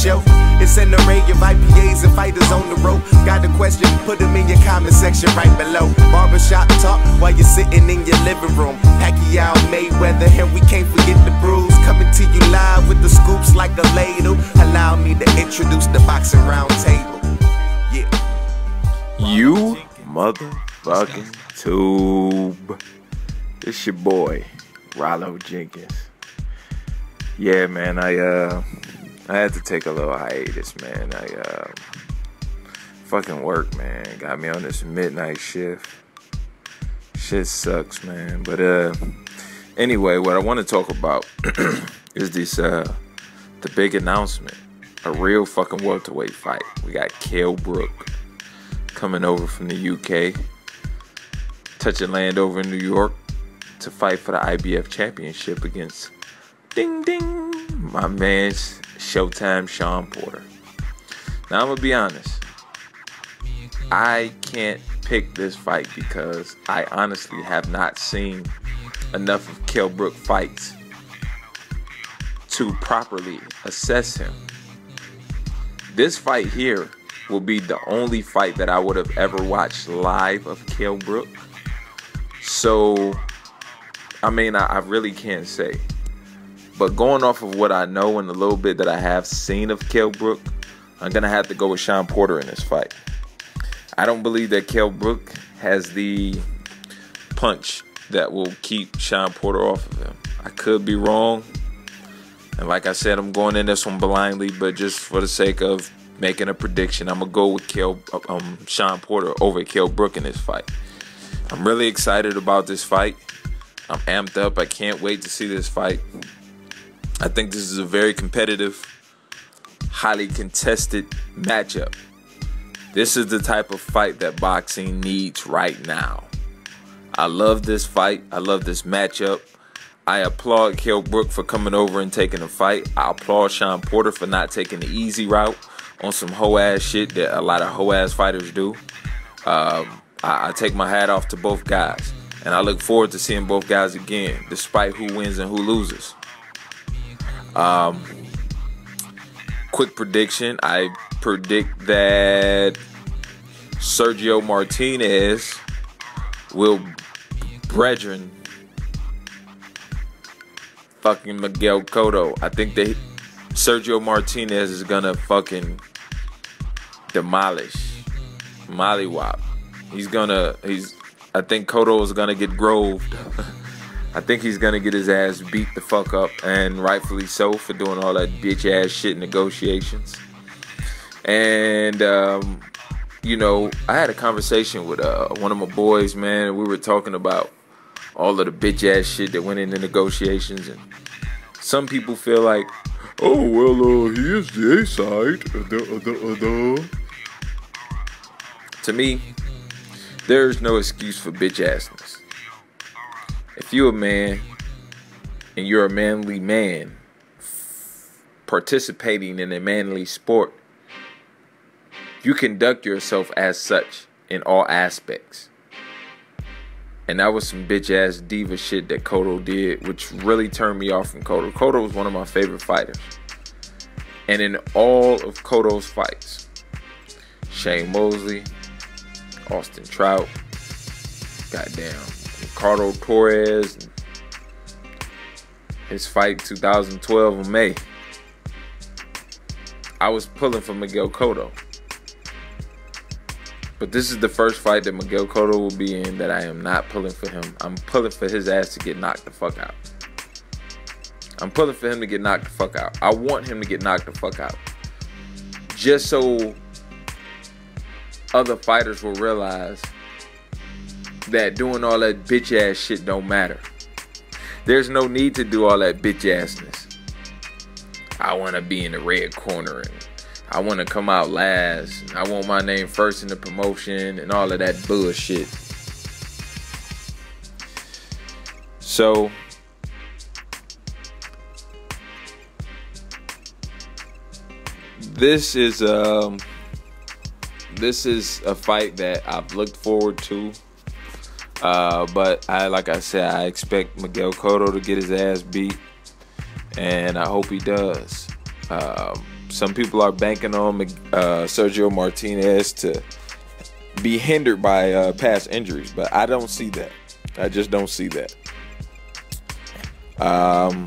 show. It's an array of IPAs and fighters on the road. Got a question? Put them in your comment section right below. Barbershop talk while you're sitting in your living room. Pacquiao, Mayweather, and we can't forget the brews. Coming to you live with the scoops like a ladle. Allow me to introduce the boxing round table. Yeah. You motherfucking tube. It's your boy, Rollo Jenkins. Yeah, man, I had to take a little hiatus, man. Fucking work, man. Got me on this midnight shift. Shit sucks, man. But anyway, what I want to talk about is this the big announcement. A real fucking welterweight fight. We got Kell Brook coming over from the UK, touching land over in New York to fight for the IBF championship against ding ding my man's Showtime Sean Porter. Now I'm gonna be honest, I can't pick this fight because I honestly have not seen enough of Kell Brook fights to properly assess him. This fight here will be the only fight that I would have ever watched live of Kell Brook. So, I mean, I really can't say. But going off of what I know and the little bit that I have seen of Kell Brook, I'm going to have to go with Sean Porter in this fight. I don't believe that Kell Brook has the punch that will keep Sean Porter off of him. I could be wrong. And like I said, I'm going in this one blindly, but just for the sake of making a prediction, I'm going to go with Sean Porter over Kell Brook in this fight. I'm really excited about this fight. I'm amped up. I can't wait to see this fight. I think this is a very competitive, highly contested matchup. This is the type of fight that boxing needs right now. I love this fight. I love this matchup. I applaud Kell Brook for coming over and taking a fight. I applaud Sean Porter for not taking the easy route on some hoe-ass shit that a lot of hoe-ass fighters do. I take my hat off to both guys. And I look forward to seeing both guys again, despite who wins and who loses. Quick prediction. I predict that Sergio Martinez will brethren fucking Miguel Cotto. I think that Sergio Martinez is gonna fucking demolish Mollywop. I think Cotto is gonna get groved. I think he's gonna get his ass beat the fuck up, and rightfully so, for doing all that bitch ass shit negotiations. And you know, I had a conversation with one of my boys, man. We were talking about all of the bitch ass shit that went into negotiations, and some people feel like, oh well, he is the A side. To me, there's no excuse for bitch assness. If you're a man and you're a manly man participating in a manly sport, you conduct yourself as such in all aspects. And that was some bitch ass diva shit that Cotto did, which really turned me off from Cotto. Cotto was one of my favorite fighters. And in all of Cotto's fights, Shane Mosley, Austin Trout, goddamn, Ricardo Torres, his fight 2012 in May, I was pulling for Miguel Cotto. But this is the first fight that Miguel Cotto will be in that I am not pulling for him. I'm pulling for his ass to get knocked the fuck out. I'm pulling for him to get knocked the fuck out. I want him to get knocked the fuck out. Just so other fighters will realize that doing all that bitch ass shit don't matter. There's no need to do all that bitch assness. I want to be in the red corner and I want to come out last. And I want my name first in the promotion and all of that bullshit. So this is a fight that I've looked forward to. But like I said, I expect Miguel Cotto to get his ass beat, and I hope he does. Some people are banking on Sergio Martinez to be hindered by past injuries, but I don't see that. I just don't see that. I'm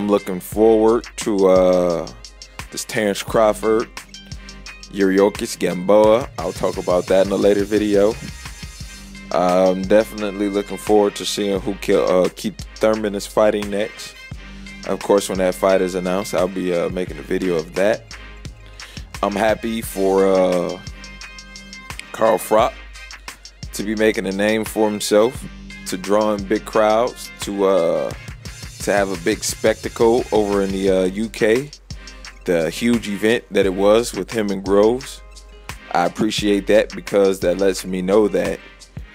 looking forward to this Terrence Crawford, Yuriorkis Gamboa. I'll talk about that in a later video. I'm definitely looking forward to seeing who Keith Thurman is fighting next. Of course, when that fight is announced, I'll be making a video of that. I'm happy for Carl Froch to be making a name for himself, to draw in big crowds, to have a big spectacle over in the UK, the huge event that it was with him and Groves. I appreciate that, because that lets me know that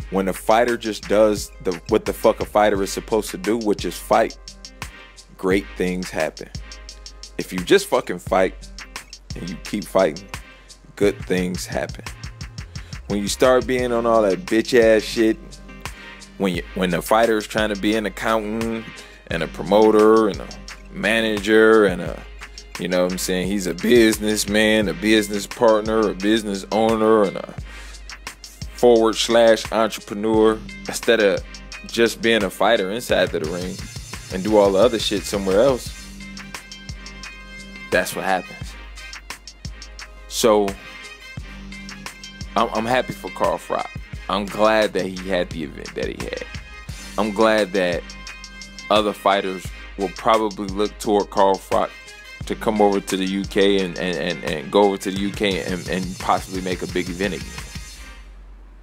when a fighter just does what the fuck a fighter is supposed to do, which is fight, great things happen. If you just fucking fight and you keep fighting, good things happen. When you start being on all that bitch ass shit, when the fighter is trying to be an accountant and a promoter and a manager and a, you know what I'm saying, he's a businessman, a business partner, a business owner, and a / entrepreneur, instead of just being a fighter inside of the ring and do all the other shit somewhere else, that's what happens. So I'm happy for Carl Froch. I'm glad that he had the event that he had. I'm glad that other fighters will probably look toward Carl Froch to come over to the UK and go over to the UK and possibly make a big event again.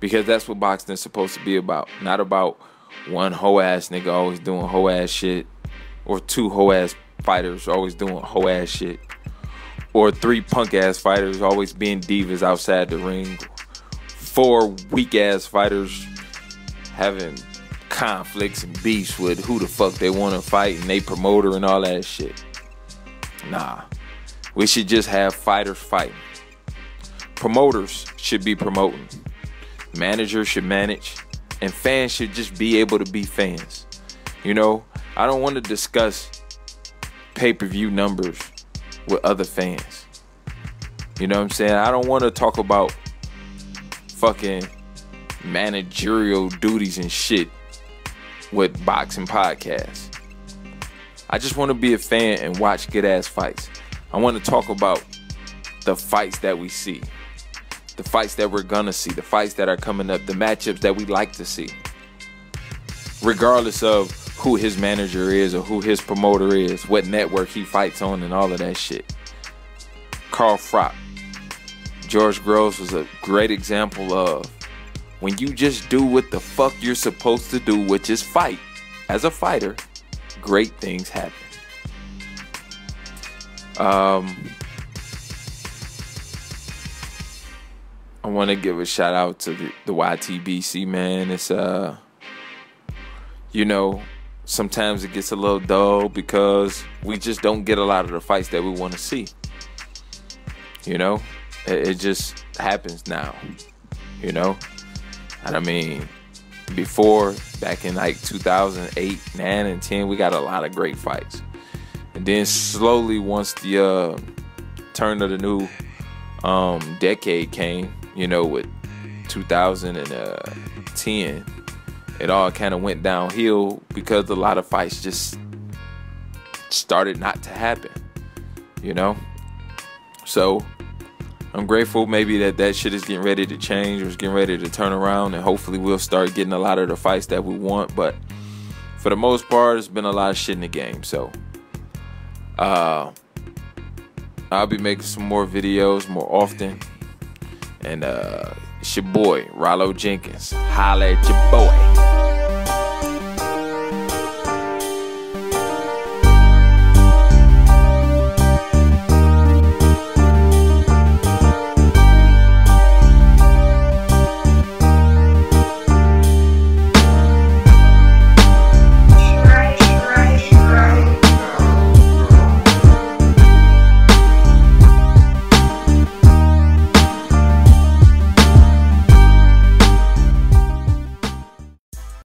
Because that's what boxing is supposed to be about. Not about one hoe ass nigga always doing hoe ass shit, or two hoe ass fighters always doing hoe ass shit, or three punk ass fighters always being divas outside the ring, 4 weak ass fighters having conflicts and beefs with who the fuck they want to fight and they promoter and all that shit. Nah, we should just have fighters fighting. Promoters should be promoting. Managers should manage, and fans should just be able to be fans. You know, I don't want to discuss pay-per-view numbers with other fans. You know what I'm saying? I don't want to talk about fucking managerial duties and shit with boxing podcasts. I just want to be a fan and watch good ass fights. I want to talk about the fights that we see, the fights that we're gonna see, the fights that are coming up, the matchups that we like to see, regardless of who his manager is or who his promoter is, what network he fights on, and all of that shit. Carl Froch, George Groves was a great example of when you just do what the fuck you're supposed to do, which is fight. As a fighter, great things happen. I want to give a shout out to the YTBC, man. It's you know, sometimes it gets a little dull because we just don't get a lot of the fights that we want to see. You know, it just happens now. You know, and I mean, before, back in like 2008, 9, and 10, we got a lot of great fights. And then slowly, once the turn of the new decade came, you know, with 2010, it all kind of went downhill because a lot of fights just started not to happen, you know? So I'm grateful maybe that shit is getting ready to change, or is getting ready to turn around, and hopefully we'll start getting a lot of the fights that we want. But for the most part, it's been a lot of shit in the game. So I'll be making some more videos more often. And it's your boy, Rollo Jenkins. Holla at your boy.